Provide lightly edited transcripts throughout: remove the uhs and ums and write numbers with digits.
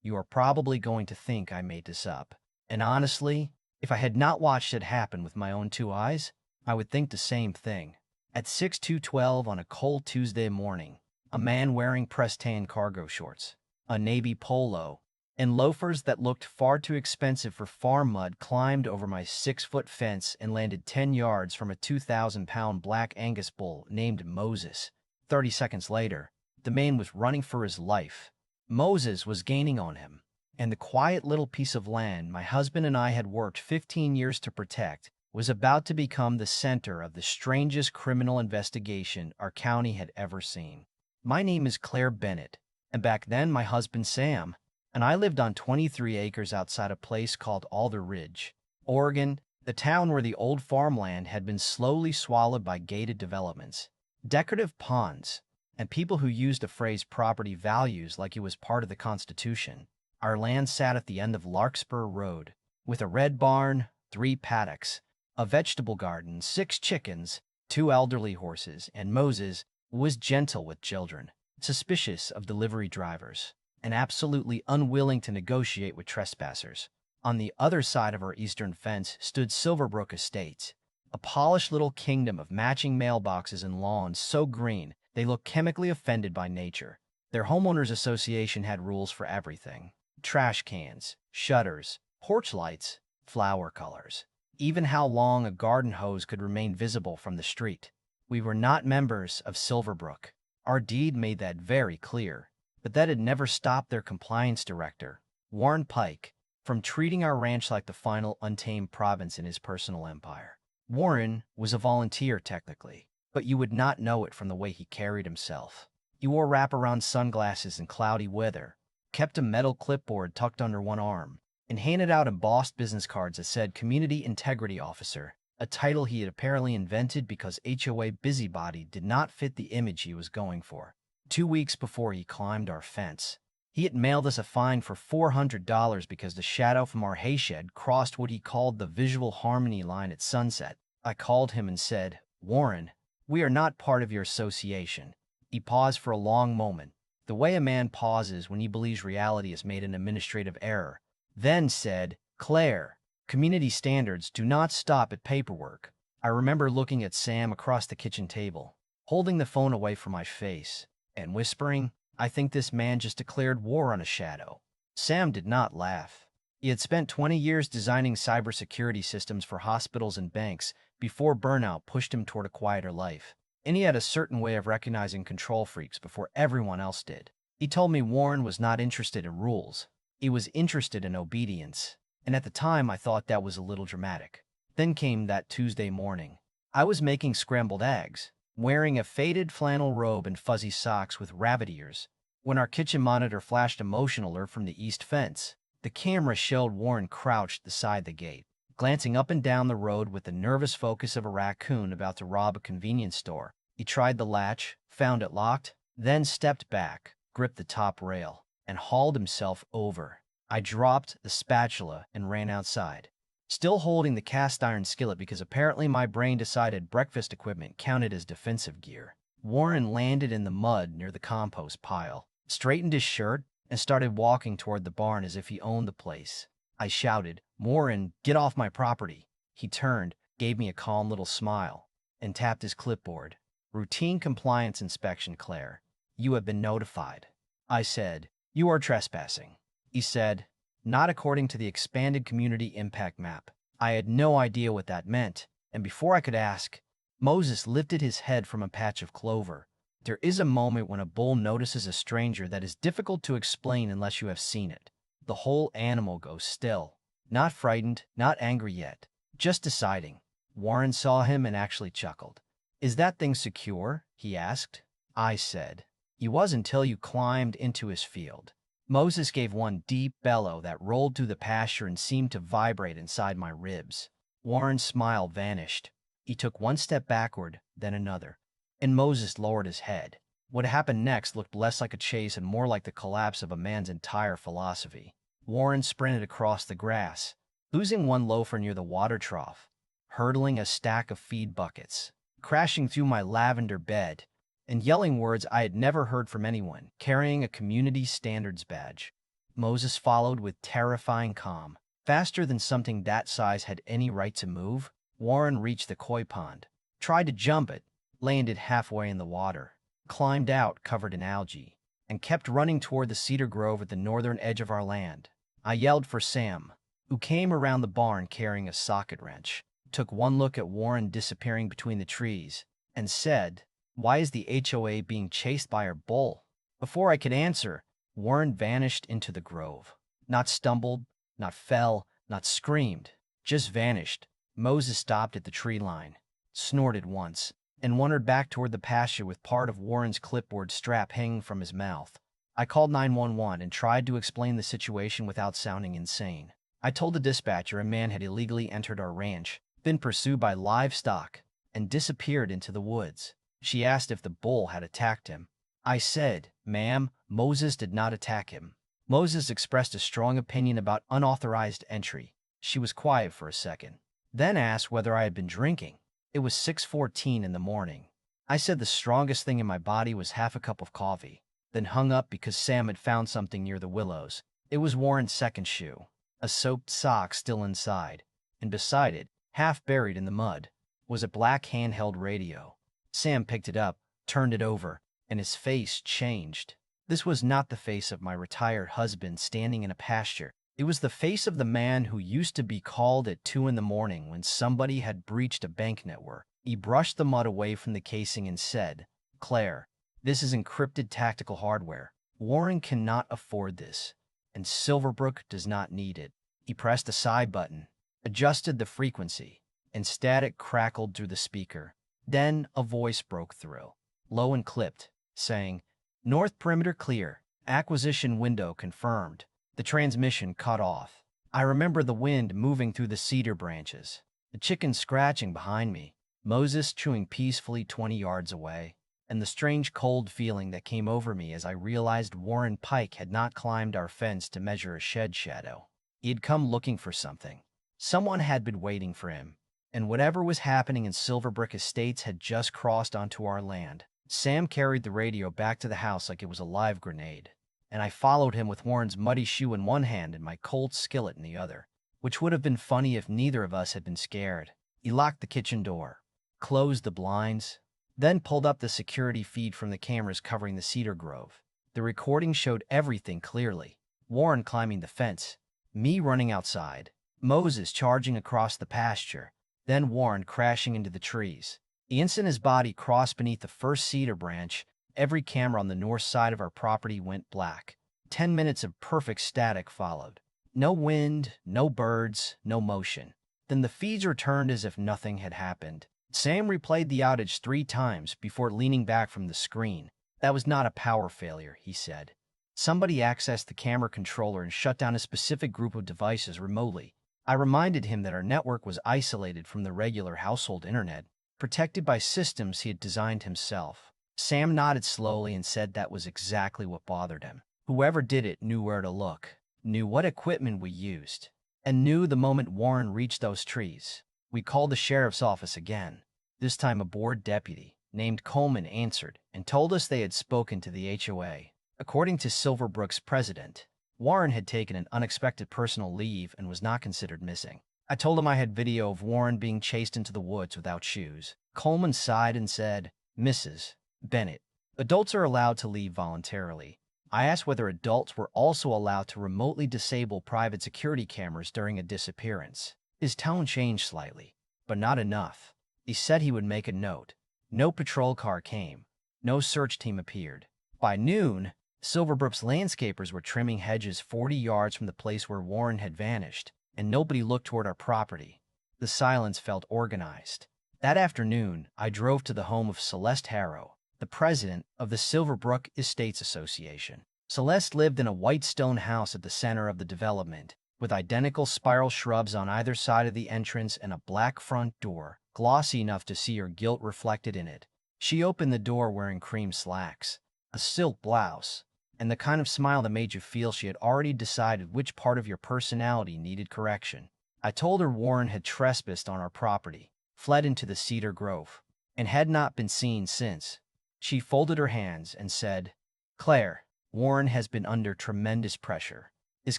you are probably going to think I made this up. And honestly, if I had not watched it happen with my own two eyes, I would think the same thing. At 6:12 on a cold Tuesday morning, a man wearing pressed tan cargo shorts, a navy polo, and loafers that looked far too expensive for farm mud climbed over my 6-foot fence and landed 10 yards from a 2,000-pound black Angus bull named Moses. 30 seconds later, the man was running for his life. Moses was gaining on him, and the quiet little piece of land my husband and I had worked 15 years to protect was about to become the center of the strangest criminal investigation our county had ever seen. My name is Claire Bennett, and back then my husband Sam and I lived on 23 acres outside a place called Alder Ridge, Oregon, the town where the old farmland had been slowly swallowed by gated developments, decorative ponds, and people who used the phrase property values like it was part of the Constitution. Our land sat at the end of Larkspur Road, with a red barn, 3 paddocks, a vegetable garden, 6 chickens, 2 elderly horses, and Moses, who was gentle with children, suspicious of delivery drivers, and absolutely unwilling to negotiate with trespassers. On the other side of our eastern fence stood Silverbrook Estates, a polished little kingdom of matching mailboxes and lawns so green they looked chemically offended by nature. Their homeowners association had rules for everything: trash cans, shutters, porch lights, flower colors, even how long a garden hose could remain visible from the street. We were not members of Silverbrook. Our deed made that very clear, but that had never stopped their compliance director, Warren Pike, from treating our ranch like the final untamed province in his personal empire. Warren was a volunteer technically, but you would not know it from the way he carried himself. He wore wraparound sunglasses in cloudy weather, kept a metal clipboard tucked under one arm, and handed out embossed business cards that said Community Integrity Officer, a title he had apparently invented because HOA busybody did not fit the image he was going for. 2 weeks before he climbed our fence, he had mailed us a fine for $400 because the shadow from our hayshed crossed what he called the visual harmony line at sunset. I called him and said, "Warren, we are not part of your association." He paused for a long moment, the way a man pauses when he believes reality has made an administrative error, then said, "Claire, community standards do not stop at paperwork." I remember looking at Sam across the kitchen table, holding the phone away from my face, and whispering, "I think this man just declared war on a shadow." Sam did not laugh. He had spent 20 years designing cybersecurity systems for hospitals and banks before burnout pushed him toward a quieter life, and he had a certain way of recognizing control freaks before everyone else did. He told me Warren was not interested in rules. He was interested in obedience, and at the time I thought that was a little dramatic. Then came that Tuesday morning. I was making scrambled eggs, wearing a faded flannel robe and fuzzy socks with rabbit ears, when our kitchen monitor flashed a motion alert from the east fence. The camera showed Warren crouched beside the gate, glancing up and down the road with the nervous focus of a raccoon about to rob a convenience store. He tried the latch, found it locked, then stepped back, gripped the top rail, and hauled himself over. I dropped the spatula and ran outside, still holding the cast iron skillet because apparently my brain decided breakfast equipment counted as defensive gear. Warren landed in the mud near the compost pile, straightened his shirt, and started walking toward the barn as if he owned the place. I shouted, "Warren, get off my property." He turned, gave me a calm little smile, and tapped his clipboard. "Routine compliance inspection, Claire. You have been notified." I said, "You are trespassing." He said, "Not according to the expanded community impact map." I had no idea what that meant, and before I could ask, Moses lifted his head from a patch of clover. There is a moment when a bull notices a stranger that is difficult to explain unless you have seen it. The whole animal goes still, not frightened, not angry yet, just deciding. Warren saw him and actually chuckled. "Is that thing secure?" he asked. I said, "He was until you climbed into his field." Moses gave one deep bellow that rolled through the pasture and seemed to vibrate inside my ribs. Warren's smile vanished. He took one step backward, then another, and Moses lowered his head. What happened next looked less like a chase and more like the collapse of a man's entire philosophy. Warren sprinted across the grass, losing one loafer near the water trough, hurdling a stack of feed buckets, crashing through my lavender bed, and yelling words I had never heard from anyone, carrying a community standards badge. Moses followed with terrifying calm. Faster than something that size had any right to move, Warren reached the koi pond, tried to jump it, landed halfway in the water, climbed out covered in algae, and kept running toward the cedar grove at the northern edge of our land. I yelled for Sam, who came around the barn carrying a socket wrench, took one look at Warren disappearing between the trees, and said, "Why is the HOA being chased by our bull?" Before I could answer, Warren vanished into the grove. Not stumbled, not fell, not screamed, just vanished. Moses stopped at the tree line, snorted once, and wandered back toward the pasture with part of Warren's clipboard strap hanging from his mouth. I called 911 and tried to explain the situation without sounding insane. I told the dispatcher a man had illegally entered our ranch, been pursued by livestock, and disappeared into the woods. She asked if the bull had attacked him. I said, "Ma'am, Moses did not attack him." Moses expressed a strong opinion about unauthorized entry. She was quiet for a second, then asked whether I had been drinking. It was 6:14 in the morning. I said the strongest thing in my body was half a cup of coffee, then hung up because Sam had found something near the willows. It was Warren's second shoe, a soaked sock still inside, and beside it, half buried in the mud, was a black handheld radio. Sam picked it up, turned it over, and his face changed. This was not the face of my retired husband standing in a pasture. It was the face of the man who used to be called at 2 in the morning when somebody had breached a bank network. He brushed the mud away from the casing and said, "Claire, this is encrypted tactical hardware. Warren cannot afford this, and Silverbrook does not need it." He pressed the side button, adjusted the frequency, and static crackled through the speaker. Then a voice broke through, low and clipped, saying, "North perimeter clear. Acquisition window confirmed." The transmission cut off. I remember the wind moving through the cedar branches, the chickens scratching behind me, Moses chewing peacefully 20 yards away, and the strange cold feeling that came over me as I realized Warren Pike had not climbed our fence to measure a shed shadow. He had come looking for something. Someone had been waiting for him, and whatever was happening in Silverbrook Estates had just crossed onto our land. Sam carried the radio back to the house like it was a live grenade, and I followed him with Warren's muddy shoe in one hand and my cold skillet in the other, which would have been funny if neither of us had been scared. He locked the kitchen door, closed the blinds, then pulled up the security feed from the cameras covering the cedar grove. The recording showed everything clearly. Warren climbing the fence, me running outside, Moses charging across the pasture, then Warren crashing into the trees. The instant his body crossed beneath the first cedar branch, every camera on the north side of our property went black. 10 minutes of perfect static followed. No wind, no birds, no motion. Then the feeds returned as if nothing had happened. Sam replayed the outage 3 times before leaning back from the screen. "That was not a power failure," he said. "Somebody accessed the camera controller and shut down a specific group of devices remotely." I reminded him that our network was isolated from the regular household internet, protected by systems he had designed himself. Sam nodded slowly and said that was exactly what bothered him. Whoever did it knew where to look, knew what equipment we used, and knew the moment Warren reached those trees. We called the sheriff's office again. This time a board deputy, named Coleman, answered and told us they had spoken to the HOA. According to Silverbrook's president, Warren had taken an unexpected personal leave and was not considered missing. I told him I had video of Warren being chased into the woods without shoes. Coleman sighed and said, "Mrs. Bennett, adults are allowed to leave voluntarily." I asked whether adults were also allowed to remotely disable private security cameras during a disappearance. His tone changed slightly, but not enough. He said he would make a note. No patrol car came. No search team appeared. By noon, Silverbrook's landscapers were trimming hedges 40 yards from the place where Warren had vanished, and nobody looked toward our property. The silence felt organized. That afternoon, I drove to the home of Celeste Harrow, the president of the Silverbrook Estates Association. Celeste lived in a white stone house at the center of the development, with identical spiral shrubs on either side of the entrance and a black front door, glossy enough to see her gilt reflected in it. She opened the door wearing cream slacks, a silk blouse, and the kind of smile that made you feel she had already decided which part of your personality needed correction. I told her Warren had trespassed on our property, fled into the cedar grove, and had not been seen since. She folded her hands and said, "Claire, Warren has been under tremendous pressure. His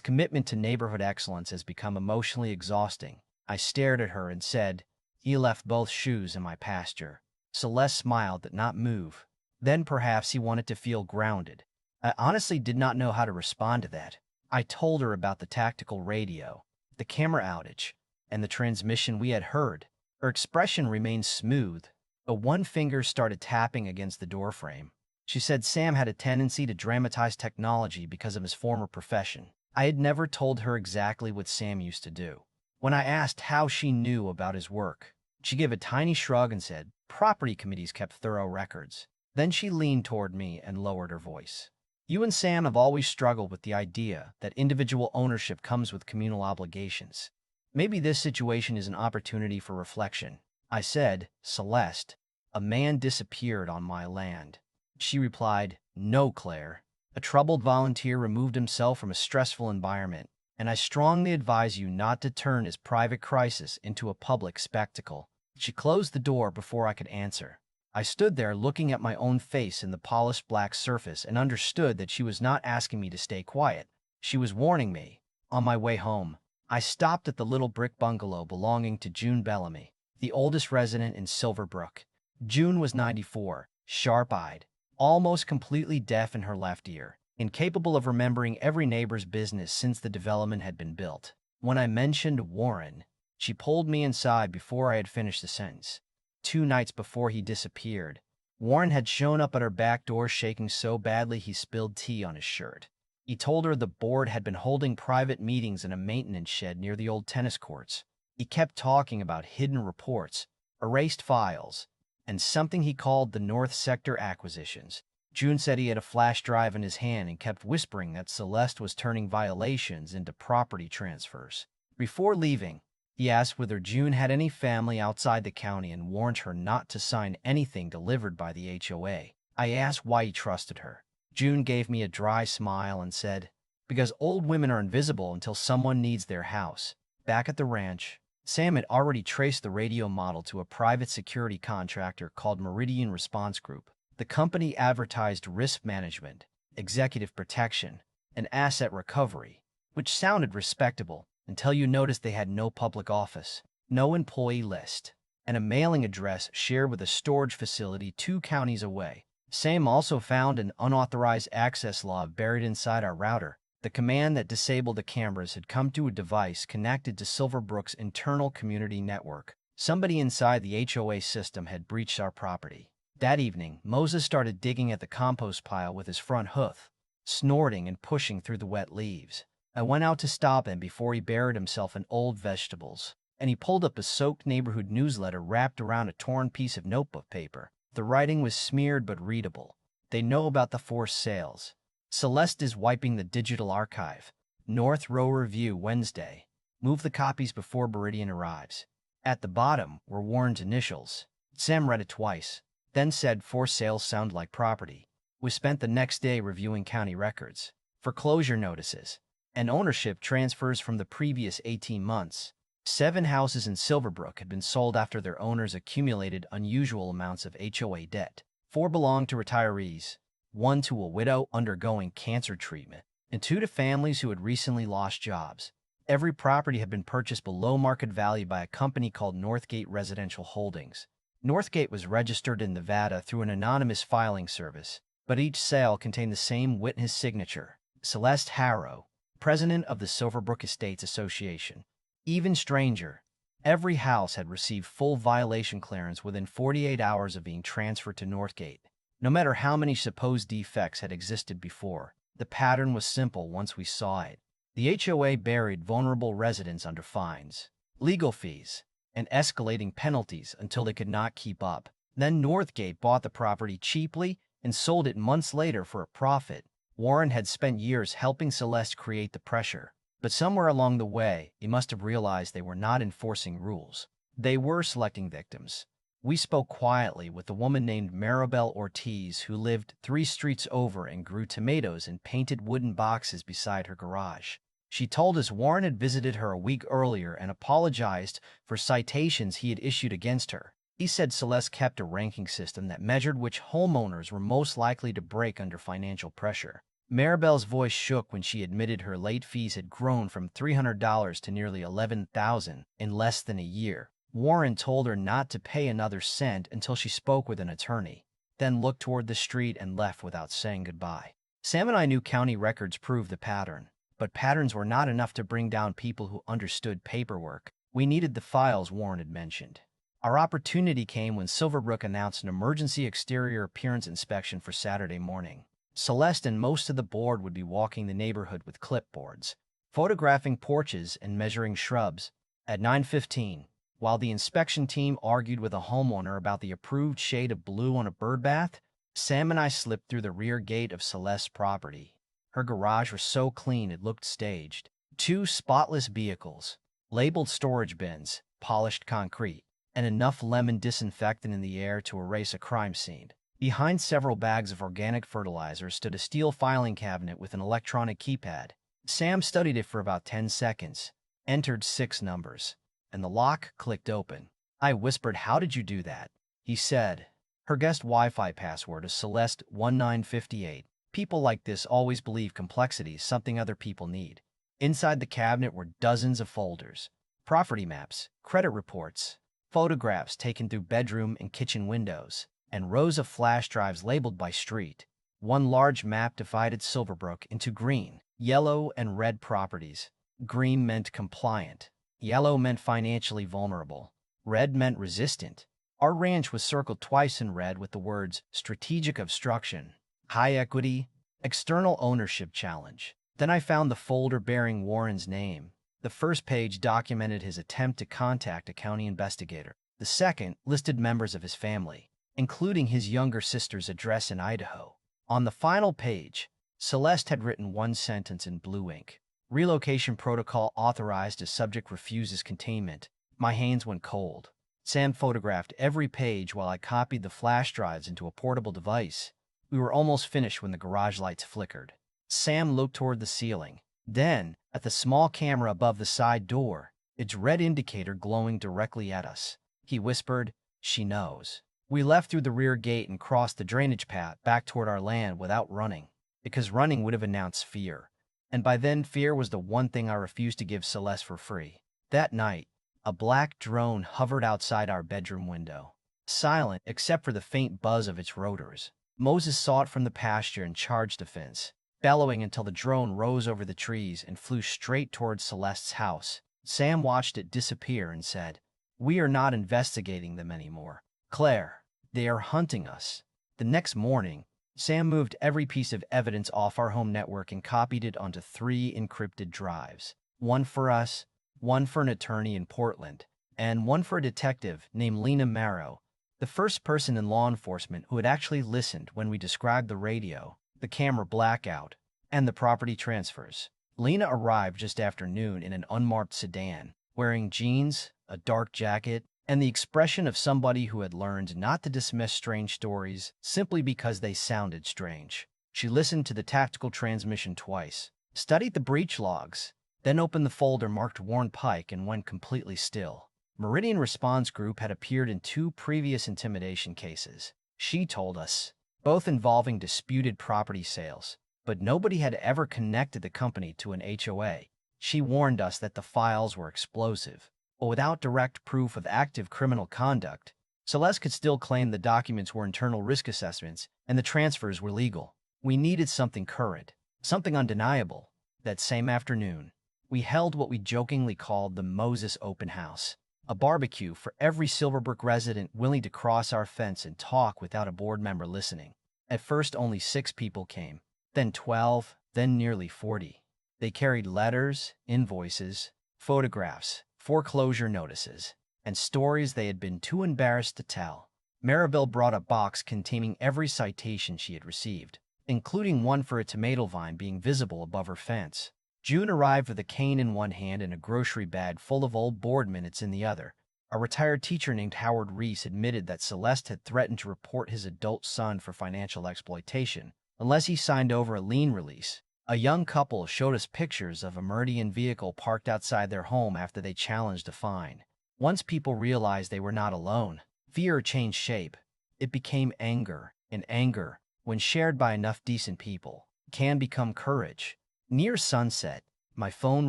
commitment to neighborhood excellence has become emotionally exhausting. I stared at her and said, "He left both shoes in my pasture." Celeste smiled but not move. Then perhaps he wanted to feel grounded. I honestly did not know how to respond to that. I told her about the tactical radio, the camera outage, and the transmission we had heard. Her expression remained smooth, but one finger started tapping against the doorframe. She said Sam had a tendency to dramatize technology because of his former profession. I had never told her exactly what Sam used to do. When I asked how she knew about his work, she gave a tiny shrug and said, "Property committees kept thorough records." Then she leaned toward me and lowered her voice. "You and Sam have always struggled with the idea that individual ownership comes with communal obligations. Maybe this situation is an opportunity for reflection." I said, "Celeste, a man disappeared on my land." She replied, "No, Claire. A troubled volunteer removed himself from a stressful environment, and I strongly advise you not to turn his private crisis into a public spectacle." She closed the door before I could answer. I stood there looking at my own face in the polished black surface and understood that she was not asking me to stay quiet. She was warning me. On my way home, I stopped at the little brick bungalow belonging to June Bellamy, the oldest resident in Silverbrook. June was 94, sharp-eyed, almost completely deaf in her left ear, incapable of remembering every neighbor's business since the development had been built. When I mentioned Warren, she pulled me inside before I had finished the sentence. 2 nights before he disappeared, Warren had shown up at her back door shaking so badly he spilled tea on his shirt. He told her the board had been holding private meetings in a maintenance shed near the old tennis courts. He kept talking about hidden reports, erased files, and something he called the North Sector acquisitions. June said he had a flash drive in his hand and kept whispering that Celeste was turning violations into property transfers. Before leaving, he asked whether June had any family outside the county and warned her not to sign anything delivered by the HOA. I asked why he trusted her. June gave me a dry smile and said, "Because old women are invisible until someone needs their house." Back at the ranch, Sam had already traced the radio model to a private security contractor called Meridian Response Group. The company advertised risk management, executive protection, and asset recovery, which sounded respectable until you noticed they had no public office, no employee list, and a mailing address shared with a storage facility 2 counties away. Sam also found an unauthorized access log buried inside our router. The command that disabled the cameras had come to a device connected to Silverbrook's internal community network. Somebody inside the HOA system had breached our property. That evening, Moses started digging at the compost pile with his front hoof, snorting and pushing through the wet leaves. I went out to stop him before he buried himself in old vegetables, and he pulled up a soaked neighborhood newsletter wrapped around a torn piece of notebook paper. The writing was smeared but readable. "They know about the forced sales. Celeste is wiping the digital archive. North Row Review Wednesday. Move the copies before Meridian arrives." At the bottom were Warren's initials. Sam read it twice, then said forced sales sound like property. We spent the next day reviewing county records, foreclosure notices, and ownership transfers from the previous 18 months. 7 houses in Silverbrook had been sold after their owners accumulated unusual amounts of HOA debt. 4 belonged to retirees, 1 to a widow undergoing cancer treatment, and 2 to families who had recently lost jobs. Every property had been purchased below market value by a company called Northgate Residential Holdings. Northgate was registered in Nevada through an anonymous filing service, but each sale contained the same witness signature, Celeste Harrow, president of the Silverbrook Estates Association. Even stranger, every house had received full violation clearance within 48 hours of being transferred to Northgate. No matter how many supposed defects had existed before, the pattern was simple once we saw it. The HOA buried vulnerable residents under fines, legal fees, and escalating penalties until they could not keep up. Then Northgate bought the property cheaply and sold it months later for a profit. Warren had spent years helping Celeste create the pressure, but somewhere along the way, he must have realized they were not enforcing rules. They were selecting victims. We spoke quietly with a woman named Maribel Ortiz who lived 3 streets over and grew tomatoes in painted wooden boxes beside her garage. She told us Warren had visited her a week earlier and apologized for citations he had issued against her. He said Celeste kept a ranking system that measured which homeowners were most likely to break under financial pressure. Maribel's voice shook when she admitted her late fees had grown from $300 to nearly $11,000 in less than a year. Warren told her not to pay another cent until she spoke with an attorney, then looked toward the street and left without saying goodbye. Sam and I knew county records proved the pattern, but patterns were not enough to bring down people who understood paperwork. We needed the files Warren had mentioned. Our opportunity came when Silverbrook announced an emergency exterior appearance inspection for Saturday morning. Celeste and most of the board would be walking the neighborhood with clipboards, photographing porches and measuring shrubs. At 9:15, while the inspection team argued with a homeowner about the approved shade of blue on a birdbath, Sam and I slipped through the rear gate of Celeste's property. Her garage was so clean it looked staged. 2 spotless vehicles, labeled storage bins, polished concrete, and enough lemon disinfectant in the air to erase a crime scene. Behind several bags of organic fertilizer stood a steel filing cabinet with an electronic keypad. Sam studied it for about 10 seconds, entered 6 numbers, and the lock clicked open. I whispered, "How did you do that?" He said, "Her guest Wi-Fi password is Celeste1958. People like this always believe complexity is something other people need." Inside the cabinet were dozens of folders, property maps, credit reports, photographs taken through bedroom and kitchen windows, and rows of flash drives labeled by street. One large map divided Silverbrook into green, yellow, and red properties. Green meant compliant. Yellow meant financially vulnerable. Red meant resistant. Our ranch was circled twice in red with the words strategic obstruction, high equity, external ownership challenge. Then I found the folder bearing Warren's name. The first page documented his attempt to contact a county investigator. The second listed members of his family, including his younger sister's address in Idaho. On the final page, Celeste had written one sentence in blue ink. Relocation protocol authorized as subject refuses containment. My hands went cold. Sam photographed every page while I copied the flash drives into a portable device. We were almost finished when the garage lights flickered. Sam looked toward the ceiling, then at the small camera above the side door, its red indicator glowing directly at us. He whispered, "She knows." We left through the rear gate and crossed the drainage path back toward our land without running, because running would have announced fear. And by then, fear was the one thing I refused to give Celeste for free. That night, a black drone hovered outside our bedroom window, silent except for the faint buzz of its rotors. Moses saw it from the pasture and charged the fence, bellowing until the drone rose over the trees and flew straight towards Celeste's house. Sam watched it disappear and said, "We are not investigating them anymore, Claire. They are hunting us." The next morning, Sam moved every piece of evidence off our home network and copied it onto 3 encrypted drives. One for us, one for an attorney in Portland, and one for a detective named Lena Marrow, the first person in law enforcement who had actually listened when we described the radio, the camera blackout, and the property transfers. Lena arrived just after noon in an unmarked sedan, wearing jeans, a dark jacket, and the expression of somebody who had learned not to dismiss strange stories simply because they sounded strange. She listened to the tactical transmission twice, studied the breach logs, then opened the folder marked Warren Pike and went completely still. Meridian Response Group had appeared in 2 previous intimidation cases, she told us, both involving disputed property sales, but nobody had ever connected the company to an HOA. She warned us that the files were explosive, but without direct proof of active criminal conduct, Celeste could still claim the documents were internal risk assessments and the transfers were legal. We needed something current, something undeniable. That same afternoon, we held what we jokingly called the Moses Open House, a barbecue for every Silverbrook resident willing to cross our fence and talk without a board member listening. At first, only 6 people came, then 12, then nearly 40. They carried letters, invoices, photographs, foreclosure notices, and stories they had been too embarrassed to tell. Maribel brought a box containing every citation she had received, including one for a tomato vine being visible above her fence. June arrived with a cane in one hand and a grocery bag full of old board minutes in the other. A retired teacher named Howard Reese admitted that Celeste had threatened to report his adult son for financial exploitation unless he signed over a lien release. A young couple showed us pictures of a Meridian vehicle parked outside their home after they challenged a fine. Once people realized they were not alone, fear changed shape. It became anger, and anger, when shared by enough decent people, can become courage. Near sunset, my phone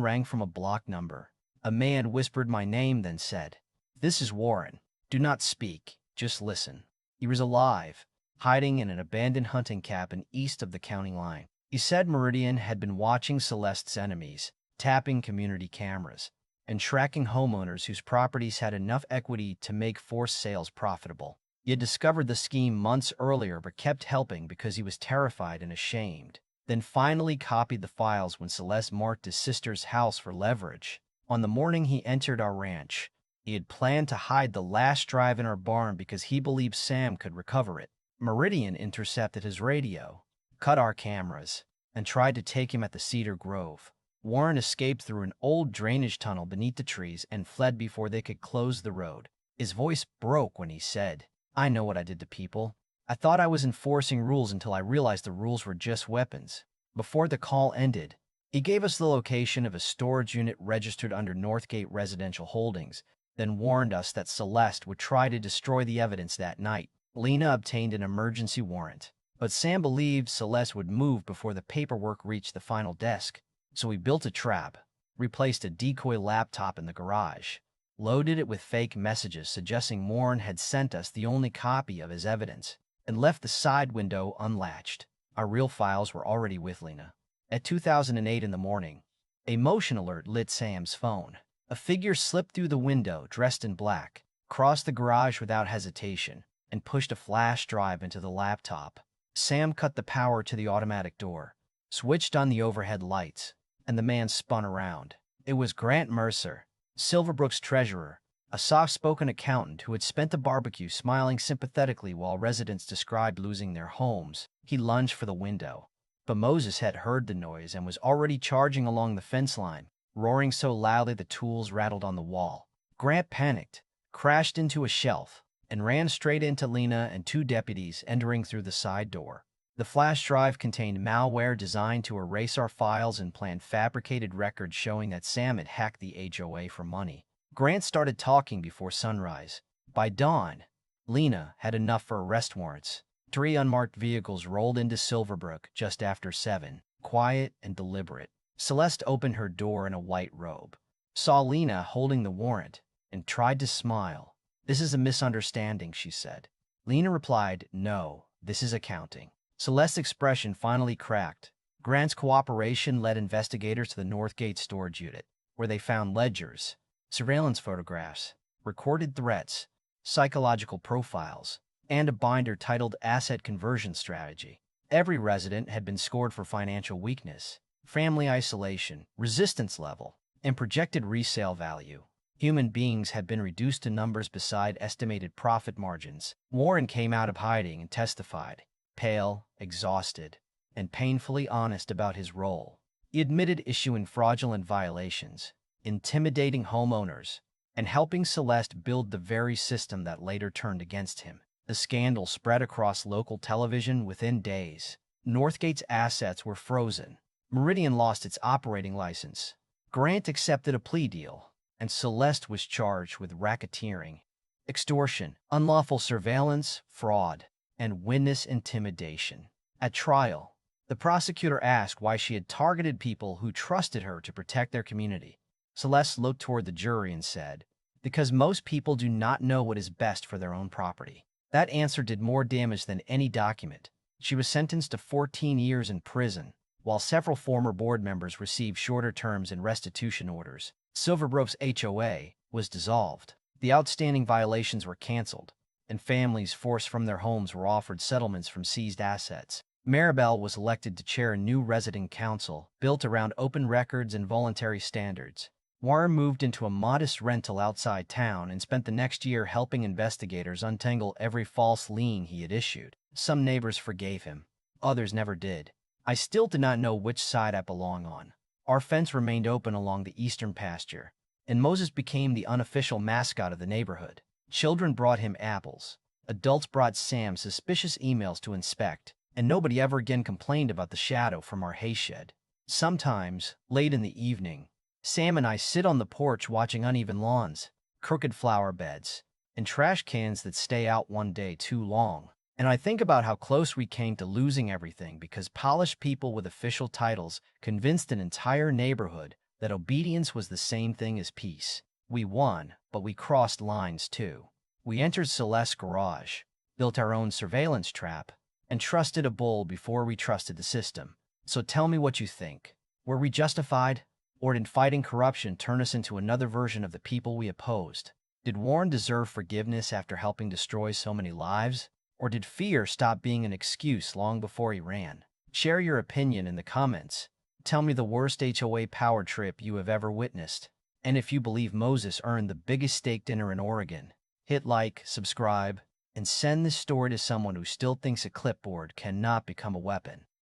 rang from a blocked number. A man whispered my name, then said, "This is Warren. Do not speak, just listen." He was alive, hiding in an abandoned hunting cabin east of the county line. He said Meridian had been watching Celeste's enemies, tapping community cameras, and tracking homeowners whose properties had enough equity to make forced sales profitable. He had discovered the scheme months earlier but kept helping because he was terrified and ashamed. Then finally copied the files when Celeste marked his sister's house for leverage. On the morning he entered our ranch, he had planned to hide the last drive in our barn because he believed Sam could recover it. Meridian intercepted his radio, cut our cameras, and tried to take him at the Cedar Grove. Warren escaped through an old drainage tunnel beneath the trees and fled before they could close the road. His voice broke when he said, "I know what I did to people. I thought I was enforcing rules until I realized the rules were just weapons." Before the call ended, he gave us the location of a storage unit registered under Northgate Residential Holdings, then warned us that Celeste would try to destroy the evidence that night. Lena obtained an emergency warrant, but Sam believed Celeste would move before the paperwork reached the final desk. So we built a trap, replaced a decoy laptop in the garage, loaded it with fake messages suggesting Warren had sent us the only copy of his evidence, and left the side window unlatched. Our real files were already with Lena. At 2008 in the morning, a motion alert lit Sam's phone. A figure slipped through the window dressed in black, crossed the garage without hesitation, and pushed a flash drive into the laptop. Sam cut the power to the automatic door, switched on the overhead lights, and the man spun around. It was Grant Mercer, Silverbrook's treasurer, a soft-spoken accountant who had spent the barbecue smiling sympathetically while residents described losing their homes. He lunged for the window, but Moses had heard the noise and was already charging along the fence line, roaring so loudly the tools rattled on the wall. Grant panicked, crashed into a shelf, and ran straight into Lena and two deputies entering through the side door. The flash drive contained malware designed to erase our files and plant fabricated records showing that Sam had hacked the HOA for money. Grant started talking before sunrise. By dawn, Lena had enough for arrest warrants. 3 unmarked vehicles rolled into Silverbrook just after 7, quiet and deliberate. Celeste opened her door in a white robe, saw Lena holding the warrant, and tried to smile. "This is a misunderstanding," she said. Lena replied, "No, this is accounting." Celeste's expression finally cracked. Grant's cooperation led investigators to the Northgate storage unit, where they found ledgers, surveillance photographs, recorded threats, psychological profiles, and a binder titled Asset Conversion Strategy. Every resident had been scored for financial weakness, family isolation, resistance level, and projected resale value. Human beings had been reduced to numbers beside estimated profit margins. Warren came out of hiding and testified, pale, exhausted, and painfully honest about his role. He admitted issuing fraudulent violations, intimidating homeowners, and helping Celeste build the very system that later turned against him. The scandal spread across local television within days. Northgate's assets were frozen. Meridian lost its operating license. Grant accepted a plea deal, and Celeste was charged with racketeering, extortion, unlawful surveillance, fraud, and witness intimidation. At trial, the prosecutor asked why she had targeted people who trusted her to protect their community. Celeste looked toward the jury and said, "Because most people do not know what is best for their own property." That answer did more damage than any document. She was sentenced to 14 years in prison, while several former board members received shorter terms and restitution orders. Silverbrook's HOA was dissolved. The outstanding violations were canceled, and families forced from their homes were offered settlements from seized assets. Maribel was elected to chair a new resident council built around open records and voluntary standards. Warren moved into a modest rental outside town and spent the next year helping investigators untangle every false lien he had issued. Some neighbors forgave him, others never did. I still did not know which side I belong on. Our fence remained open along the eastern pasture, and Moses became the unofficial mascot of the neighborhood. Children brought him apples. Adults brought Sam suspicious emails to inspect, and nobody ever again complained about the shadow from our hay shed. Sometimes, late in the evening, Sam and I sit on the porch watching uneven lawns, crooked flower beds, and trash cans that stay out one day too long. And I think about how close we came to losing everything because polished people with official titles convinced an entire neighborhood that obedience was the same thing as peace. We won, but we crossed lines too. We entered Celeste's garage, built our own surveillance trap, and trusted a bull before we trusted the system. So tell me what you think. Were we justified? Or did fighting corruption turn us into another version of the people we opposed? Did Warren deserve forgiveness after helping destroy so many lives? Or did fear stop being an excuse long before he ran? Share your opinion in the comments. Tell me the worst HOA power trip you have ever witnessed. And if you believe Moses earned the biggest steak dinner in Oregon, hit like, subscribe, and send this story to someone who still thinks a clipboard cannot become a weapon.